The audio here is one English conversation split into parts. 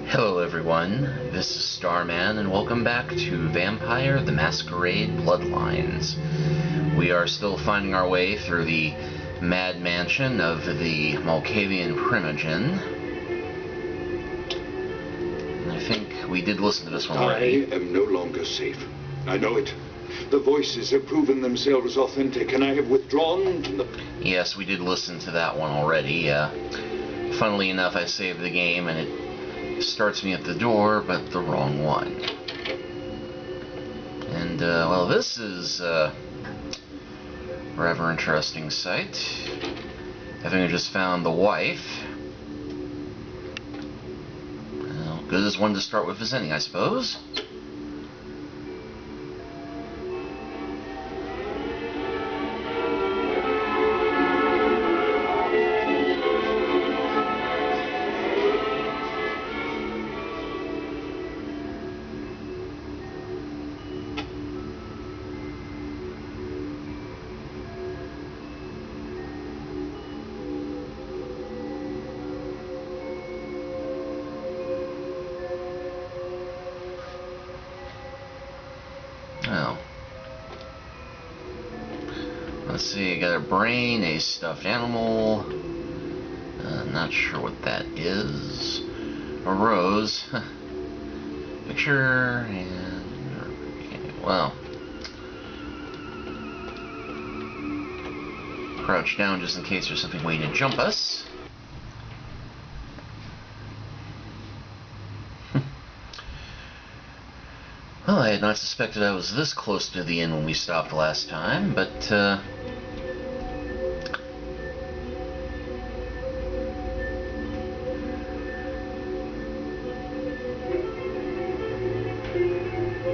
Hello everyone, this is Starman, and welcome back to Vampire the Masquerade Bloodlines. We are still finding our way through the Mad Mansion of the Malkavian Primogen. And I think we did listen to this one already. I am no longer safe. I know it. The voices have proven themselves authentic, and I have withdrawn from the... Yes, we did listen to that one already. Funnily enough, I saved the game and it starts me at the door, but the wrong one. And, well, this is a rather interesting sight. I think I just found the wife. Well, good as one to start with as any, I suppose. Well, let's see, I got a brain, a stuffed animal, not sure what that is, a rose, picture, and, okay, well, crouch down just in case there's something waiting to jump us. Well, I had not suspected I was this close to the inn when we stopped last time, but,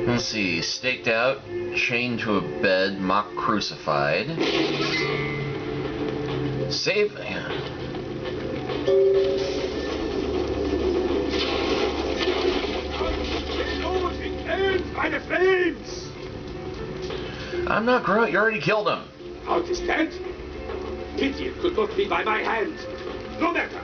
let's see, staked out, chained to a bed, mock crucified. Save... By the flames! I'm not Groot, you already killed him. How is that? Pity it could not be by my hand. No matter.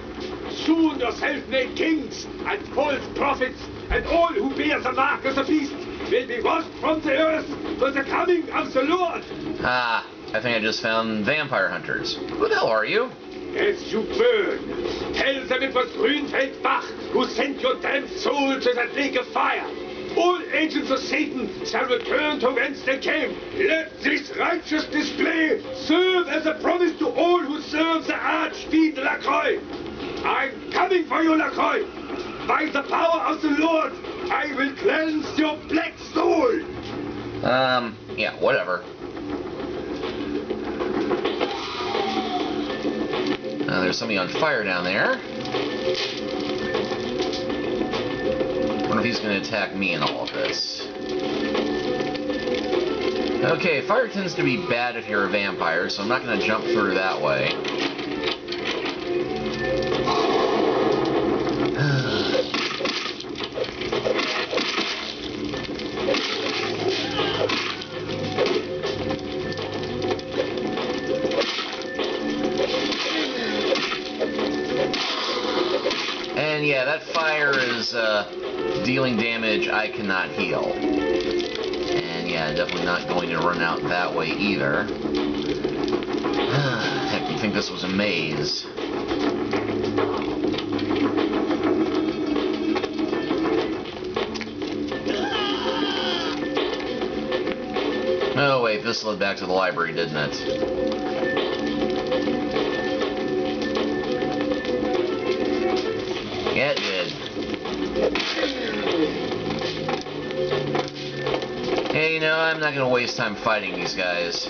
Soon your self-made kings and false prophets and all who bear the mark of the beast will be washed from the earth for the coming of the Lord. Ah, I think I just found vampire hunters. Who the hell are you? As you burn, tell them it was Grünfeld Bach who sent your damned soul to that lake of fire. All agents of Satan shall return to whence they came. Let this righteous display serve as a promise to all who serve the Archfiend Lacroix. I'm coming for you, Lacroix. By the power of the Lord, I will cleanse your black soul. Yeah, whatever. There's somebody on fire down there. I wonder if he's going to attack me in all of this. Okay, fire tends to be bad if you're a vampire, so I'm not going to jump through that way. And yeah, that fire is dealing damage I cannot heal. And yeah, definitely not going to run out that way either. Heck, you think this was a maze. Oh wait, this led back to the library, didn't it? Yeah, it did. Hey, you know, I'm not gonna waste time fighting these guys.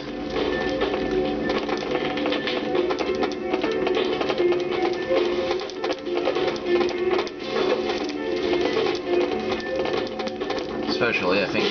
Especially, I think...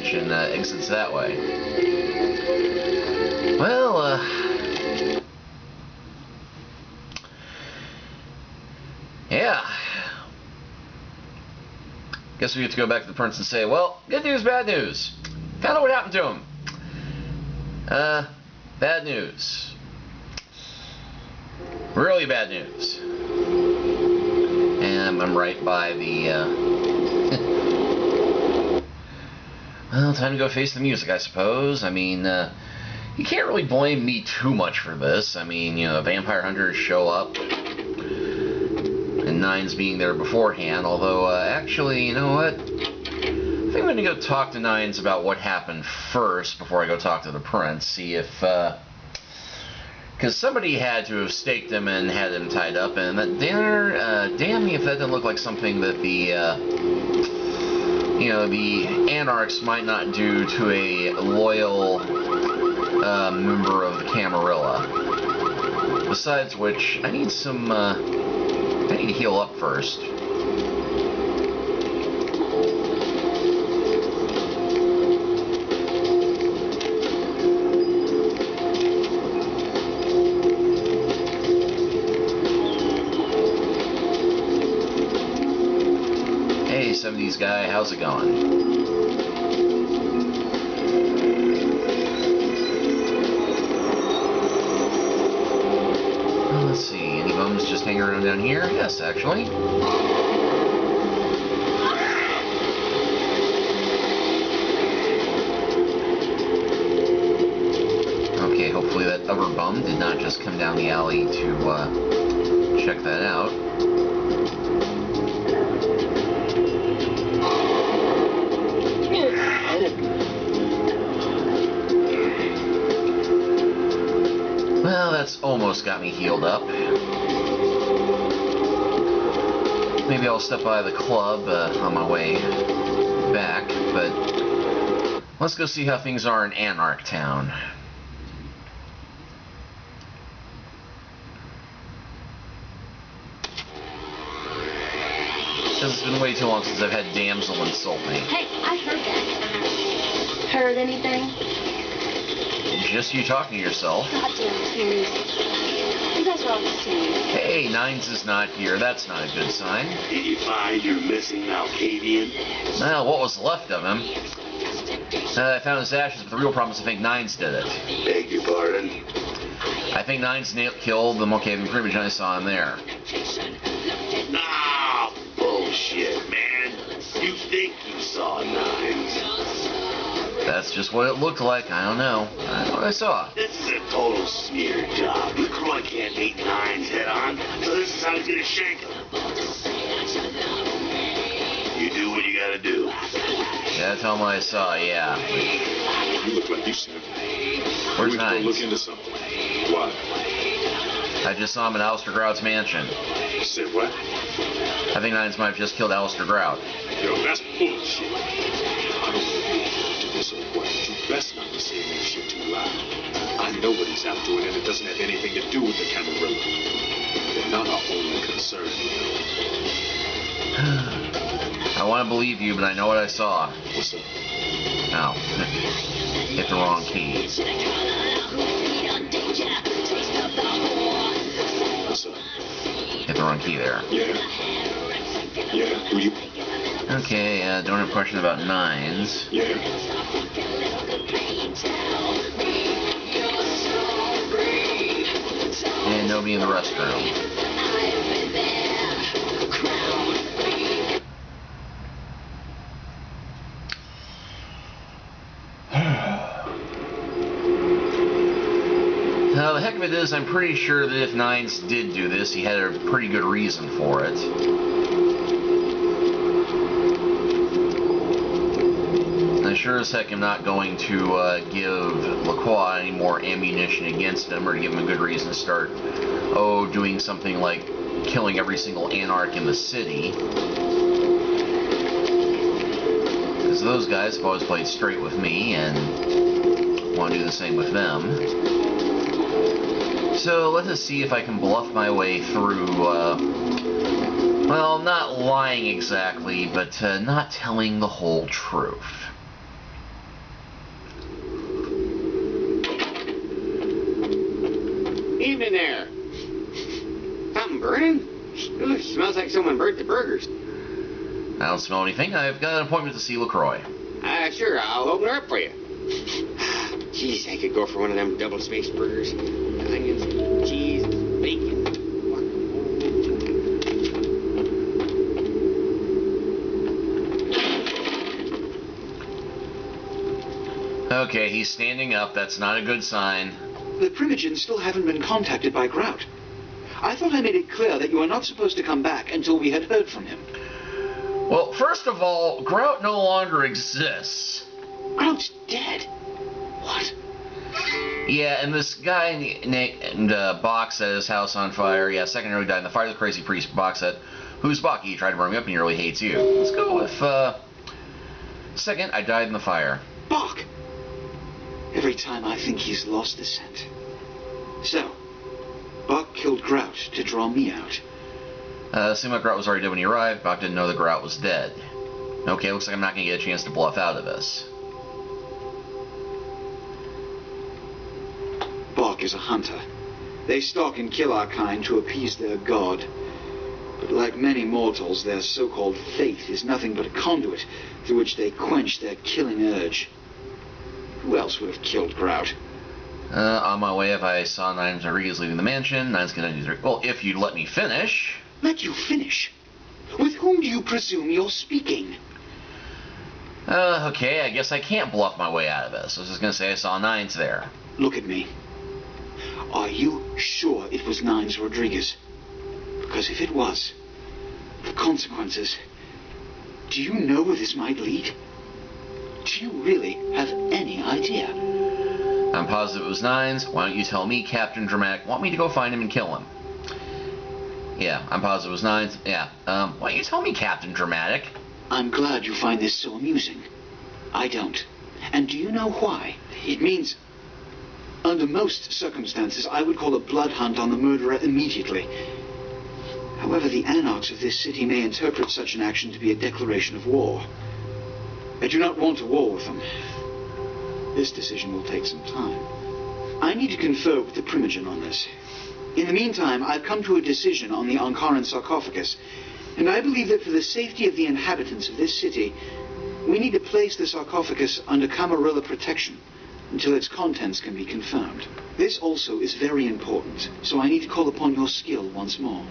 Mansion exits that way. Well, yeah. Guess we have to go back to the prince and say, well, good news, bad news. Found out what happened to him. Bad news. Really bad news. And I'm right by the, well, time to go face the music, I suppose. I mean, you can't really blame me too much for this. I mean, you know, vampire hunters show up, and Nines being there beforehand, although, actually, you know what? I think I'm going to go talk to Nines about what happened first before I go talk to the prince, see if, because somebody had to have staked him and had him tied up, and that damn me if that doesn't look like something that the, you know, the Anarchs might not do to a loyal member of the Camarilla. Besides which, I need some, I need to heal up first. Hey, 70s guy, how's it going? Let's see, any bums just hanging around down here? Yes, actually. Okay, hopefully that other bum did not just come down the alley to check that out. Well, that's almost got me healed up. Maybe I'll step by the club on my way back, but let's go see how things are in Anarch Town. Because it's been way too long since I've had Damsel insult me. Hey, I heard that. Heard anything? Just you talking to yourself. Goddamn twins. You guys are all the same. Hey, Nines is not here. That's not a good sign. Did you find your missing Malkavian? Well, what was left of him? I found his ashes, but the real problem is I think Nines did it. Beg your pardon? I think Nines killed the Malkavian privilege I saw him there. Ah, bullshit, man. You think you saw Nines? That's just what it looked like. I don't know. That's what I saw. This is a total smear job. LaCroix can't beat Nines head on, so this is how he's gonna shake him. You do what you gotta do. Yeah, tell him what I saw, yeah. You look like you said. Where's Go Nines? look into something. Why? I just saw him in Alistair Grout's mansion. You said what? I think Nines might have just killed Alistair Grout. Yo, that's bullshit. I don't know to this old boy, but you best not be saying that shit too loud. I know what he's out doing, and it doesn't have anything to do with the Camarilla. They're not our only concern, you know. I want to believe you, but I know what I saw. What's up? Ow. Hit the wrong key. What's up? Hit the wrong key there. Yeah. Yeah, who you? Okay, don't have a question about Nines. Yeah. And nobody in the restroom. Now, the heck of it is, I'm pretty sure that if Nines did do this, he had a pretty good reason for it. I sure as heck am not going to give LaCroix any more ammunition against him, or to give him a good reason to start, doing something like killing every single Anarch in the city. Because those guys have always played straight with me, and want to do the same with them. So let us see if I can bluff my way through, well, not lying exactly, but not telling the whole truth. Evening there. Something burning? Ugh, smells like someone burnt the burgers. I don't smell anything. I've got an appointment to see LaCroix. Sure, I'll open her up for you. Jeez, I could go for one of them double-spaced burgers. Onions, cheese, bacon. Okay, he's standing up. That's not a good sign. The Primogens still haven't been contacted by Grout. I thought I made it clear that you are not supposed to come back until we had heard from him. Well, first of all, Grout no longer exists. Grout's dead. What? Yeah, and this guy named Bach set his house on fire. Yeah, secondary died in the fire. The crazy priest Bach said, "Who's Bach? He tried to burn me up and he really hates you." Let's go with second, I died in the fire. Bach! Every time I think he's lost the scent. So, Bach killed Grout to draw me out. Seemed like Grout was already dead when he arrived. Bach didn't know that Grout was dead. Okay, looks like I'm not going to get a chance to bluff out of this. Bach is a hunter. They stalk and kill our kind to appease their god. But like many mortals, their so-called faith is nothing but a conduit through which they quench their killing urge. Who else would have killed Grout? On my way, if I saw Nines Rodriguez leaving the mansion, Nines can... Well, if you'd let me finish... Let you finish? With whom do you presume you're speaking? Okay, I guess I can't bluff my way out of this. I was just going to say I saw Nines there. Look at me. Are you sure it was Nines Rodriguez? Because if it was, the consequences... Do you know where this might lead? Do you really have any idea? I'm positive it was Nines. Why don't you tell me, Captain Dramatic? Want me to go find him and kill him? Yeah, I'm positive it was Nines. Yeah, why don't you tell me, Captain Dramatic? I'm glad you find this so amusing. I don't. And do you know why? It means... Under most circumstances, I would call a blood hunt on the murderer immediately. However, the anarchs of this city may interpret such an action to be a declaration of war. I do not want a war with them. This decision will take some time. I need to confer with the Primogen on this. In the meantime, I've come to a decision on the Ankaran sarcophagus, and I believe that for the safety of the inhabitants of this city, we need to place the sarcophagus under Camarilla protection until its contents can be confirmed. This also is very important, so I need to call upon your skill once more.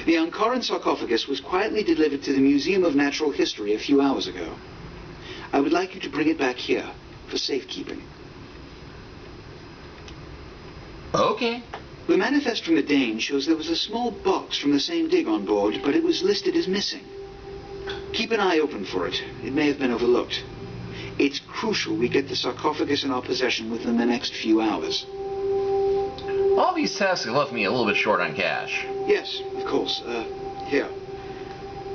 The Ankaran sarcophagus was quietly delivered to the Museum of Natural History a few hours ago. I would like you to bring it back here for safekeeping. Okay. The manifest from the Dane shows there was a small box from the same dig on board, but it was listed as missing. Keep an eye open for it. It may have been overlooked. It's crucial we get the sarcophagus in our possession within the next few hours. All these tasks have left me a little bit short on cash. Yes, of course. Here.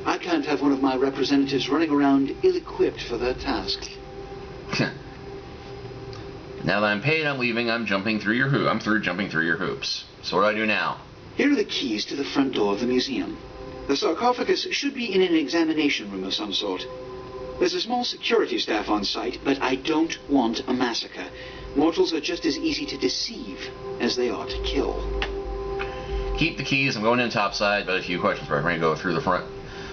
I can't have one of my representatives running around ill-equipped for their task. Now that I'm paid, I'm leaving. I'm jumping through your hoop. I'm through jumping through your hoops. So what do I do now? Here are the keys to the front door of the museum. The sarcophagus should be in an examination room of some sort. There's a small security staff on site, but I don't want a massacre. Mortals are just as easy to deceive as they are to kill. Keep the keys. I'm going in topside, but a few questions. We're going to go through the front,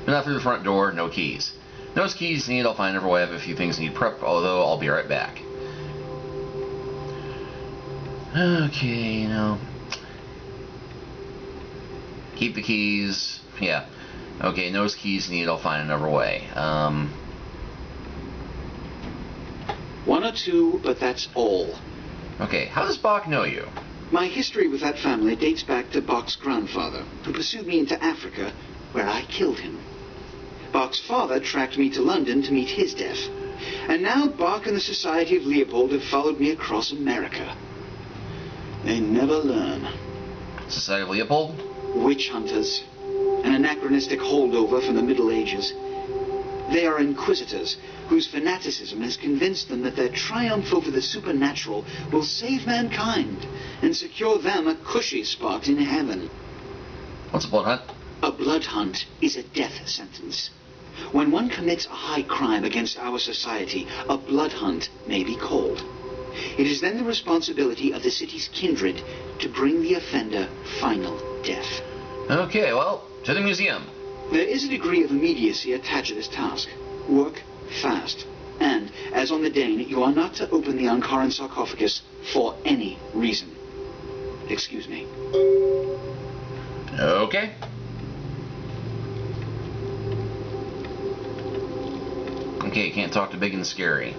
but not through the front door. No keys. Those keys need. I'll find every way. I have a few things need prep, although I'll be right back. Okay, you know. Keep the keys. Yeah. Okay, those keys need. I'll find another way. One or two, but that's all. Okay, how does Bach know you? My history with that family dates back to Bach's grandfather, who pursued me into Africa, where I killed him. Bach's father tracked me to London to meet his death. And now Bach and the Society of Leopold have followed me across America. They never learn. Society of Leopold? Witch hunters. An anachronistic holdover from the Middle Ages. They are inquisitors whose fanaticism has convinced them that their triumph over the supernatural will save mankind and secure them a cushy spot in heaven. What's a blood hunt? A blood hunt is a death sentence. When one commits a high crime against our society, a blood hunt may be called. It is then the responsibility of the city's kindred to bring the offender final death. Okay, well, to the museum. There is a degree of immediacy attached to this task. Work fast. And, as on the Dane, you are not to open the Ankaran sarcophagus for any reason. Excuse me. Okay. Okay, can't talk to Big and Scary.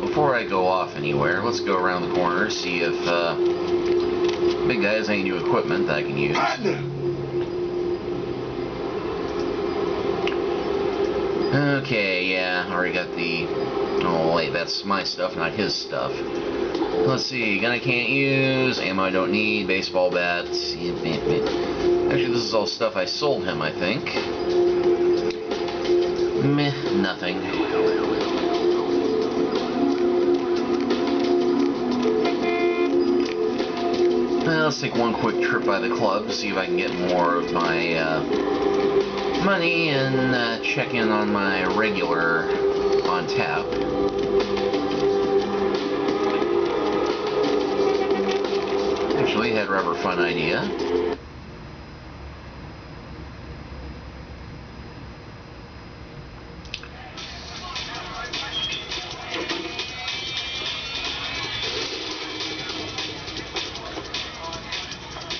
Before I go off anywhere, let's go around the corner, see if Big Guy has any new equipment that I can use. Okay, yeah, already got the... Oh, wait, that's my stuff, not his stuff. Let's see, gun I can't use, ammo I don't need, baseball bats... Actually, this is all stuff I sold him, I think. Meh, nothing. Let's take one quick trip by the club to see if I can get more of my money and check in on my regular on tap. Actually, had a rather fun idea.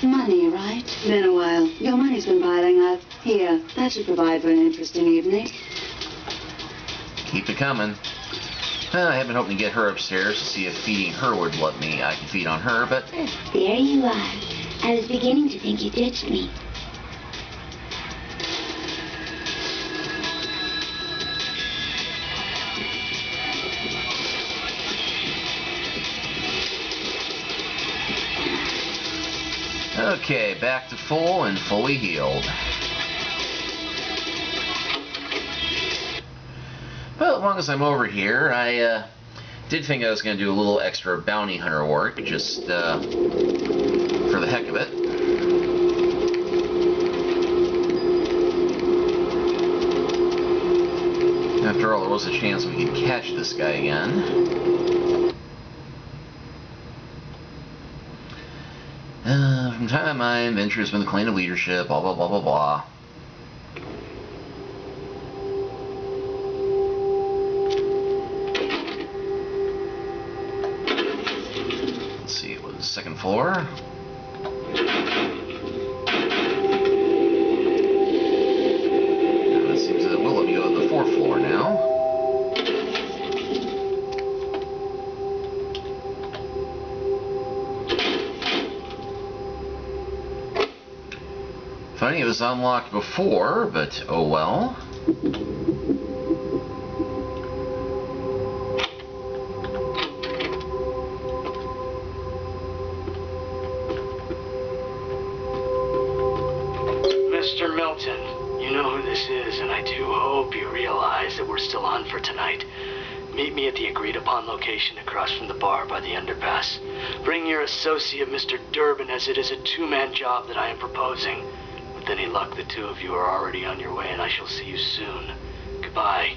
Money, right? Been a while. Your money's been piling up. Here, that should provide for an interesting evening. Keep it coming. I have been hoping to get her upstairs to see if feeding her would let me. I can feed on her, but... There you are. I was beginning to think you ditched me. Okay, back to full and fully healed. Well, as long as I'm over here, I did think I was going to do a little extra bounty hunter work, just for the heck of it. After all, there was a chance we could catch this guy again. From time to time, venture has been the claim of leadership, blah, blah, blah, blah, blah. Let's see, it was second floor. It seems that it will let me go to the fourth floor now. Funny, it was unlocked before, but oh well. Mr. Milton, you know who this is, and I do hope you realize that we're still on for tonight. Meet me at the agreed-upon location across from the bar by the underpass. Bring your associate, Mr. Durbin, as it is a two-man job that I am proposing. With any luck, the two of you are already on your way, and I shall see you soon. Goodbye.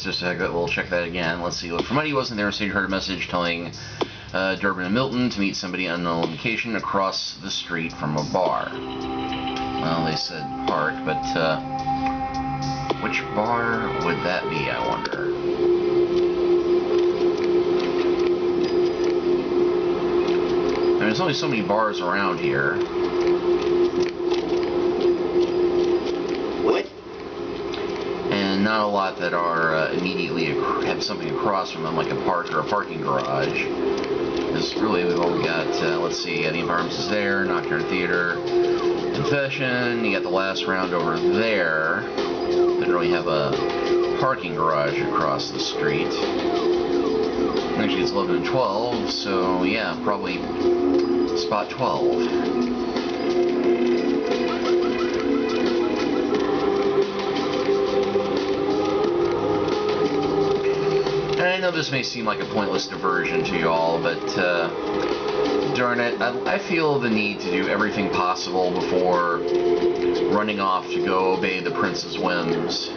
Just we'll check that again. Let's see. Look, for money wasn't there, so you heard a message telling Durbin and Milton to meet somebody on a location across the street from a bar. Well, they said park, but which bar would that be, I wonder? I mean, there's only so many bars around here. not a lot that are immediately have something across from them, like a park or a parking garage. Because really we've only got, let's see, the environment is there, Nocturne Theater, Confession, you got the last round over there. Didn't really have a parking garage across the street. Actually it's 11 and 12, so yeah, probably spot 12. And I know this may seem like a pointless diversion to you all, but darn it, I feel the need to do everything possible before running off to go obey the prince's whims.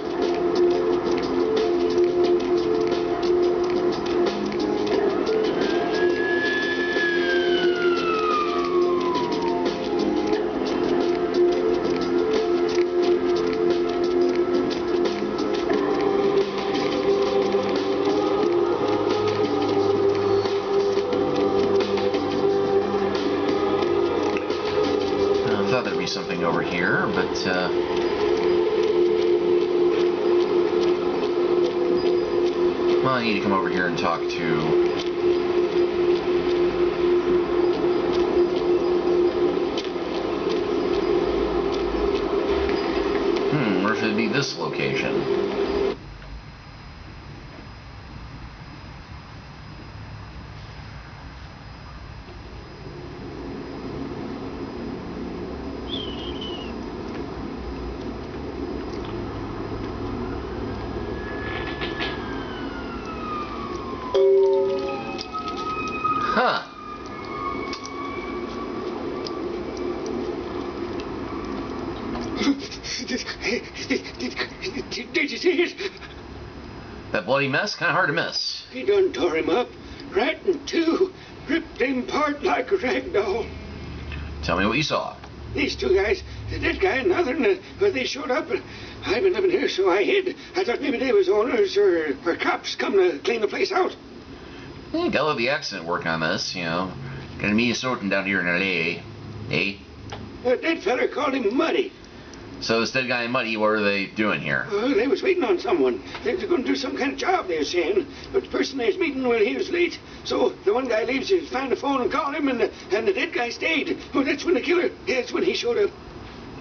Something over here, but well, I need to come over here and talk to where should it be? This location. Huh. Did you see it? That bloody mess? Kind of hard to miss. He done tore him up, right in two, ripped him apart like a rag doll. Tell me what you saw. These two guys, the dead guy and the other, they showed up. I've been living here, so I hid. I thought maybe they was owners or cops come to clean the place out. Yeah, gotta let the accent work on this, you know. Gonna meet sorting down here in L.A., eh? The dead fella called him Muddy. So this dead guy and Muddy, what are they doing here? They was waiting on someone. They was going to do some kind of job, they were saying. But the person they was meeting, well, he was late. So the one guy leaves, he found the phone and called him, and the dead guy stayed. Oh, that's when the killer, that's when he showed up.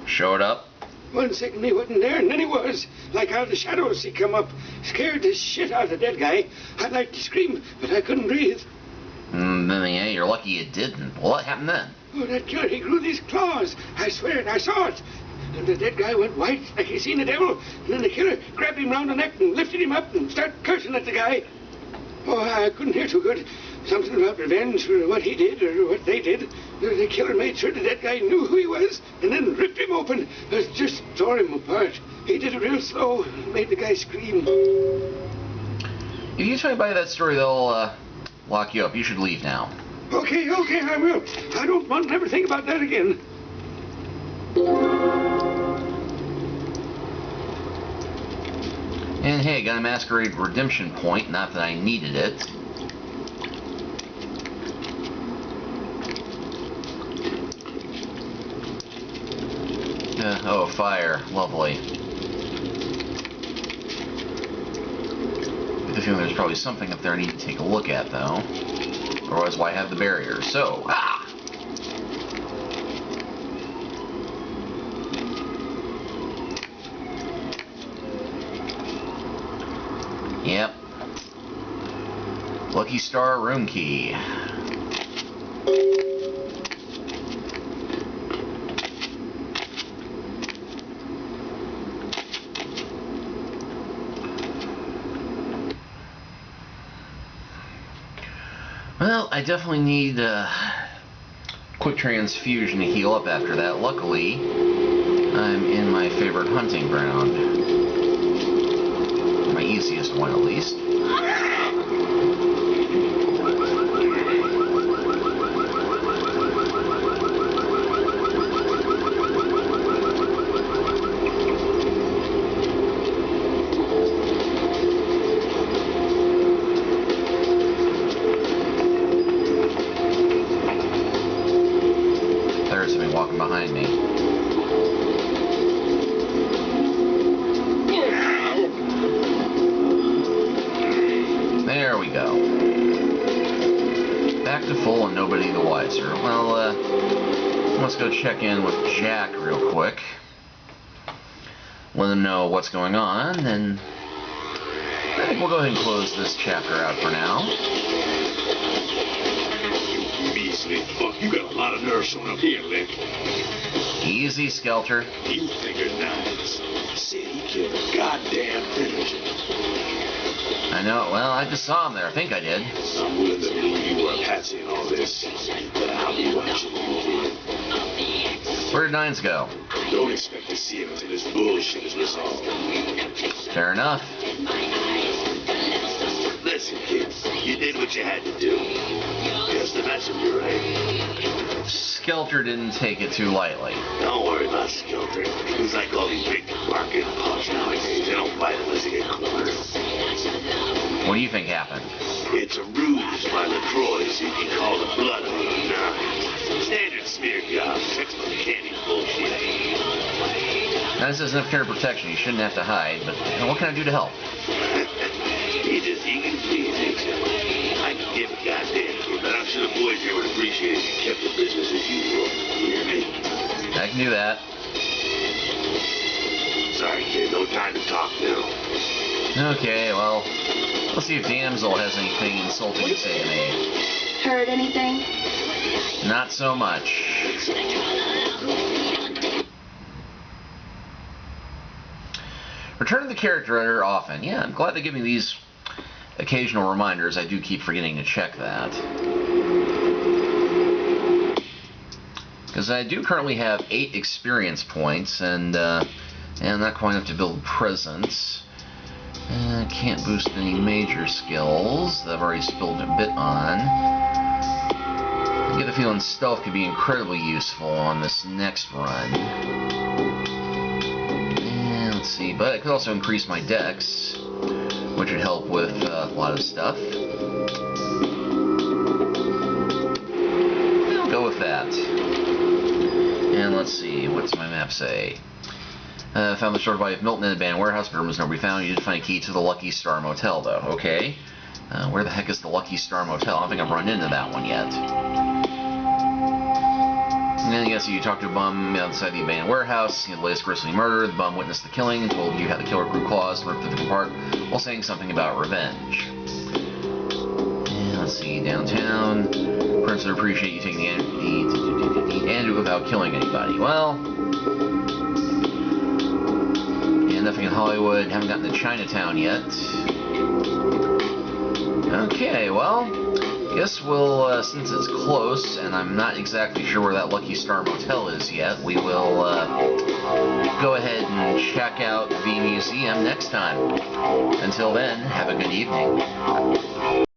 Showed up? 1 second he wasn't there, and then he was. Like out of the shadows he come up. Scared the shit out of the dead guy. I'd like to scream, but I couldn't breathe. Then, yeah, you're lucky you didn't. Well, what happened then? Oh, that killer, he grew these claws. I swear it, I saw it. And the dead guy went white, like he seen the devil. And then the killer grabbed him round the neck and lifted him up and started cursing at the guy. Oh, I couldn't hear too good. Something about revenge for what he did or what they did. The killer made sure the dead guy knew who he was and then ripped him open. Just tore him apart. He did it real slow. Made the guy scream. If you tell anybody that story, they'll lock you up. You should leave now. Okay, I will. I don't want to ever think about that again. And hey, got a Masquerade redemption point. Not that I needed it. Oh, fire. Lovely. I feel there's probably something up there I need to take a look at, though. Otherwise, why have the barrier? So, Yep. Lucky Star room key. Well, I definitely need quick transfusion to heal up after that. Luckily, I'm in my favorite hunting ground. My easiest one, at least. There's something walking behind me. back to full and nobody the wiser. Well, let's go check in with Jack real quick. Let him know what's going on, and I think we'll go ahead and close this chapter out for now. You measly fuck. You got a lot of nerve showing up here, Lick. Easy, Skelter. You figured nice. Said he killed a goddamn Predator. I know. Well, I just saw him there. I think I did. I'm willing to believe you were a patsy in all this, but I'll be watching you, kid. Where did Nines go? Don't expect to see him until this bullshit is resolved. Fair enough. Listen, kid, you did what you had to do. Just the messenger, right? Skelter didn't take it too lightly. Don't worry about Skelter. Things like all these big market pups nowadays, they don't bite unless they get cornered. What do you think happened? It's a ruse by LaCroix so you can call the blood on them now. Standard smear job, textbook candy bullshit. Now, this isn't enough care and protection. You shouldn't have to hide, but what can I do to help? He's as eager to please, ain't you? I can give a goddamn kid, but I'm sure the boys here would appreciate if you kept your business as usual. You hear me? I can do that. Sorry, kid, no time to talk now. Okay, well, let's see if Damsel has anything insulting to say to me. Heard anything? Not so much. Return to the character editor often. Yeah, I'm glad they give me these occasional reminders. I do keep forgetting to check that. Because I do currently have 8 experience points, and I'm not quite enough to build presence. Can't boost any major skills that I've already spilled a bit on. I get the feeling stealth could be incredibly useful on this next run. And let's see, but it could also increase my dex, which would help with a lot of stuff. I'll go with that. And let's see, what's my map say? Found the short body of Milton in the abandoned warehouse, but room was nowhere to be found. You did find a key to the Lucky Star Motel, though. Okay. Where the heck is the Lucky Star Motel? I don't think I've run into that one yet. And then I guess you talked to a bum outside the abandoned warehouse. The latest grisly murder. The bum witnessed the killing and told you how the killer grew claws, ripped the victim apart, while saying something about revenge. And let's see, downtown. Prince would appreciate you taking the antidote without killing anybody. Well, nothing in Hollywood. Haven't gotten to Chinatown yet. Okay, well, guess we'll, since it's close, and I'm not exactly sure where that Lucky Star Motel is yet, we will go ahead and check out VtM next time. Until then, have a good evening.